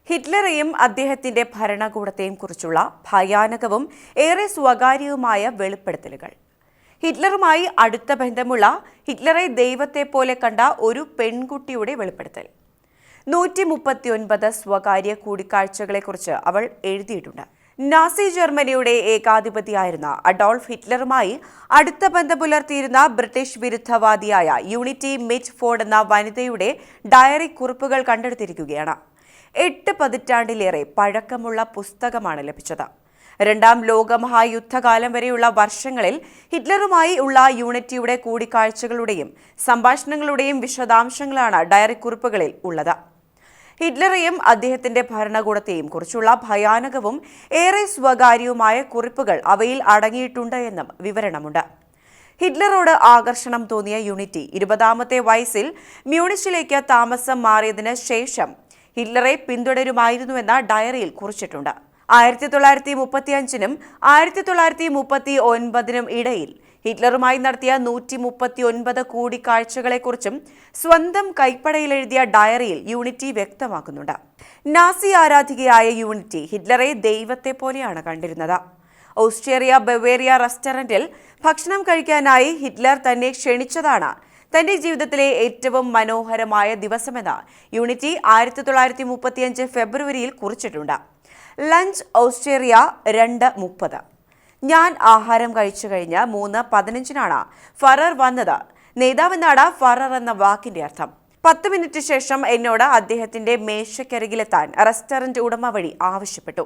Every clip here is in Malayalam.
ഹിറ്റ്ലറെയും അദ്ദേഹത്തിന്റെ ഭരണകൂടത്തെയും കുറിച്ചുള്ള ഭയാനകവും ഏറെ സ്വകാര്യവുമായ വെളിപ്പെടുത്തലുകൾ. ഹിറ്റ്ലറുമായി അടുത്ത ബന്ധമുള്ള ഹിറ്റ്ലറെ ദൈവത്തെപ്പോലെ കണ്ട ഒരു പെൺകുട്ടിയുടെ വെളിപ്പെടുത്തൽ. 139 സ്വകാര്യ കൂടിക്കാഴ്ചകളെക്കുറിച്ച് അവൾ എഴുതിയിട്ടുണ്ട്. നാസി ജർമ്മനിയുടെ ഏകാധിപതിയായിരുന്ന അഡോൾഫ് ഹിറ്റ്ലറുമായി അടുത്ത ബന്ധം പുലർത്തിയിരുന്ന ബ്രിട്ടീഷ് വിരുദ്ധവാദിയായ യൂണിറ്റി മിറ്റ്ഫോർഡ് എന്ന വനിതയുടെ ഡയറി കുറിപ്പുകൾ കണ്ടെടുത്തിരിക്കുകയാണ്. 8 പതിറ്റാണ്ടിലേറെ പഴക്കമുള്ള പുസ്തകമാണ് ലഭിച്ചത്. രണ്ടാം ലോകമഹായുദ്ധകാലം വരെയുള്ള വർഷങ്ങളിൽ ഹിറ്റ്ലറുമായി ഉള്ള യൂണിറ്റിയുടെ കൂടിക്കാഴ്ചകളുടെയും സംഭാഷണങ്ങളുടെയും വിശദാംശങ്ങളാണ് ഡയറി കുറിപ്പുകളിൽ ഉള്ളത്. ഹിറ്റ്ലറെയും അദ്ദേഹത്തിന്റെ ഭരണകൂടത്തെയും കുറിച്ചുള്ള ഭയാനകവും ഏറെ സ്വകാര്യവുമായ കുറിപ്പുകൾ അവയിൽ അടങ്ങിയിട്ടുണ്ട് എന്നും വിവരണമുണ്ട്. ഹിറ്റ്ലറോട് ആകർഷണം തോന്നിയ യൂണിറ്റി 20ാമത്തെ വയസ്സിൽ മ്യൂണിച്ചിലേക്ക് താമസം മാറിയതിന് ശേഷം ഹിറ്റ്ലറെ പിന്തുടരുമായിരുന്നുവെന്ന ഡയറിയിൽ കുറിച്ചിട്ടുണ്ട്. 1935നും 1939നും ഇടയിൽ ഹിറ്റ്ലറുമായി നടത്തിയ 139 കൂടിക്കാഴ്ചകളെക്കുറിച്ചും സ്വന്തം കൈപ്പടയിൽ എഴുതിയ ഡയറിയിൽ യൂണിറ്റി വ്യക്തമാക്കുന്നുണ്ട്. നാസി ആരാധികയായ യൂണിറ്റി ഹിറ്റ്ലറെ ദൈവത്തെ പോലെയാണ് കണ്ടിരുന്നത്. ഓസ്ട്രിയ ബവേറിയ റെസ്റ്റോറന്റിൽ ഭക്ഷണം കഴിക്കാനായി ഹിറ്റ്ലർ തന്നെ ക്ഷണിച്ചതാണ് തന്റെ ജീവിതത്തിലെ ഏറ്റവും മനോഹരമായ ദിവസമെന്ന് യൂണിറ്റി 1935 ഫെബ്രുവരിയിൽ കുറിച്ചിട്ടുണ്ട്. Lunch Austria 2:30. ഞാൻ ആഹാരം കഴിച്ചു കഴിഞ്ഞ് 3:15 ഫറർ വന്നത്. നേതാവെന്നാണ് ഫറർ എന്ന വാക്കിന്റെ അർത്ഥം. 10 മിനിറ്റ് ശേഷം എന്നോട് അദ്ദേഹത്തിന്റെ മേശയ്ക്കരികിലെത്താൻ റെസ്റ്റോറന്റ് ഉടമ വഴി ആവശ്യപ്പെട്ടു.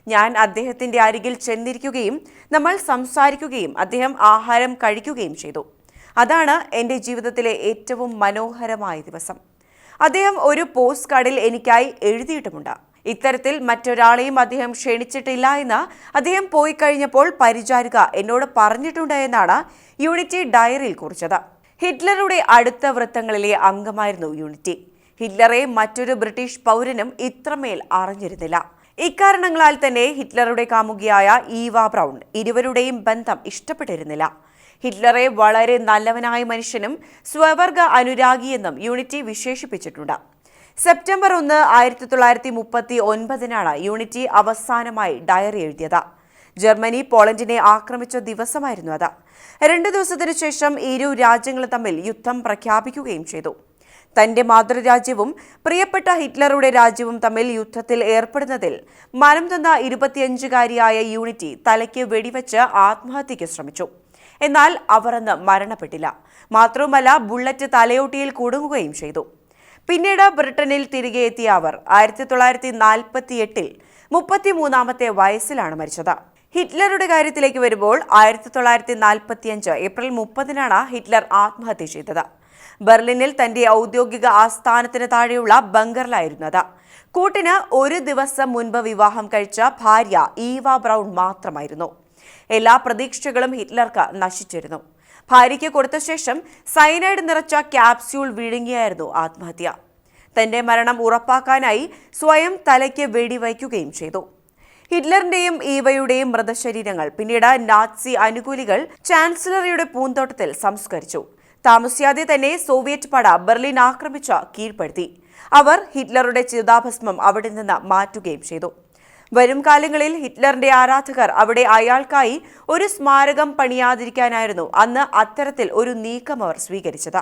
ഞാൻ അദ്ദേഹത്തിന്റെ അരികിൽ ചെന്നിരിക്കുകയും നമ്മൾ സംസാരിക്കുകയും അദ്ദേഹം ആഹാരം കഴിക്കുകയും ചെയ്തു. അതാണ് എൻ്റെ ജീവിതത്തിലെ ഏറ്റവും മനോഹരമായ ദിവസം. അദ്ദേഹം ഒരു പോസ്റ്റ് കാർഡിൽ എനിക്കായി എഴുതിയിട്ടുമുണ്ട്. ഇത്തരത്തിൽ മറ്റൊരാളെയും അദ്ദേഹം ക്ഷണിച്ചിട്ടില്ല എന്ന് അദ്ദേഹം പോയി കഴിഞ്ഞപ്പോൾ പരിചാരിക എന്നോട് പറഞ്ഞിട്ടുണ്ട് എന്നാണ് യൂണിറ്റി ഡയറിയിൽ കുറിച്ചത്. ഹിറ്റ്ലറുടെ അടുത്ത വൃത്തങ്ങളിലെ അംഗമായിരുന്നു യൂണിറ്റി. ഹിറ്റ്ലറെ മറ്റൊരു ബ്രിട്ടീഷ് പൗരനും ഇത്രമേൽ അറിഞ്ഞിരുന്നില്ല. ഇക്കാരണങ്ങളാൽ തന്നെ ഹിറ്റ്ലറുടെ കാമുകിയായ ഈവ ബ്രൗൺ ഇരുവരുടെയും ബന്ധം ഇഷ്ടപ്പെട്ടിരുന്നില്ല. ഹിറ്റ്ലറെ വളരെ നല്ലവനായ മനുഷ്യനും സ്വവർഗ അനുരാഗിയെന്നും യൂണിറ്റി വിശേഷിപ്പിച്ചിട്ടുണ്ട്. സെപ്റ്റംബർ 1, 1939 യൂണിറ്റി അവസാനമായി ഡയറി എഴുതിയത്. ജർമ്മനി പോളണ്ടിനെ ആക്രമിച്ച ദിവസമായിരുന്നു അത്. 2 ദിവസത്തിനു ശേഷം ഇരു രാജ്യങ്ങളും തമ്മിൽ യുദ്ധം പ്രഖ്യാപിക്കുകയും ചെയ്തു. തന്റെ മാതൃരാജ്യവും പ്രിയപ്പെട്ട ഹിറ്റ്ലറുടെ രാജ്യവും തമ്മിൽ യുദ്ധത്തിൽ ഏർപ്പെടുന്നതിൽ മനം തന്ന 25-കാരിയായ യൂണിറ്റി തലയ്ക്ക് വെടിവെച്ച് ആത്മഹത്യയ്ക്ക് ശ്രമിച്ചു. എന്നാൽ അവർ അന്ന് മരണപ്പെട്ടില്ല. മാത്രവുമല്ല, ബുള്ളറ്റ് തലയോട്ടിയിൽ കുടുങ്ങുകയും ചെയ്തു. പിന്നീട് ബ്രിട്ടനിൽ തിരികെ എത്തിയ അവർ 1948 33ാമത്തെ വയസ്സിലാണ് മരിച്ചത്. ഹിറ്റ്ലറുടെ കാര്യത്തിലേക്ക് വരുമ്പോൾ 1945 ഏപ്രിൽ 30 ഹിറ്റ്ലർ ആത്മഹത്യ ചെയ്തത്. ബെർലിനിൽ തന്റെ ഔദ്യോഗിക ആസ്ഥാനത്തിന് താഴെയുള്ള ബങ്കറിലായിരുന്നു അത്. കൂട്ടിന് ഒരു ദിവസം മുൻപ് വിവാഹം കഴിച്ച ഭാര്യ ഈവ ബ്രൗൺ മാത്രമായിരുന്നു. എല്ലാ പ്രതീക്ഷകളും ഹിറ്റ്ലർക്ക് നശിച്ചിരുന്നു. ഭാര്യയ്ക്ക് കൊടുത്ത ശേഷം സയനൈഡ് നിറച്ച ക്യാപ്സ്യൂൾ വിഴുങ്ങിയായിരുന്നു ആത്മഹത്യ. തന്റെ മരണം ഉറപ്പാക്കാനായി സ്വയം തലയ്ക്ക് വെടിവയ്ക്കുകയും ചെയ്തു. ഹിറ്റ്ലറിന്റെയും ഈവയുടെയും മൃതശരീരങ്ങൾ പിന്നീട് നാസി അനുകൂലികൾ ചാൻസലറിയുടെ പൂന്തോട്ടത്തിൽ സംസ്കരിച്ചു. താമസിയാതെ തന്നെ സോവിയറ്റ് പട ബെർലിൻ ആക്രമിച്ച് കീഴ്പ്പെടുത്തി. അവർ ഹിറ്റ്ലറുടെ ചിതാഭസ്മം അവിടെ നിന്ന് മാറ്റുകയും ചെയ്തു. വരും കാലങ്ങളിൽ ഹിറ്റ്ലറിന്റെ ആരാധകർ അവിടെ അയാൾക്കായി ഒരു സ്മാരകം പണിയാതിരിക്കാനായിരുന്നു അന്ന് അത്തരത്തിൽ ഒരു നീക്കം അവർ സ്വീകരിച്ചത്.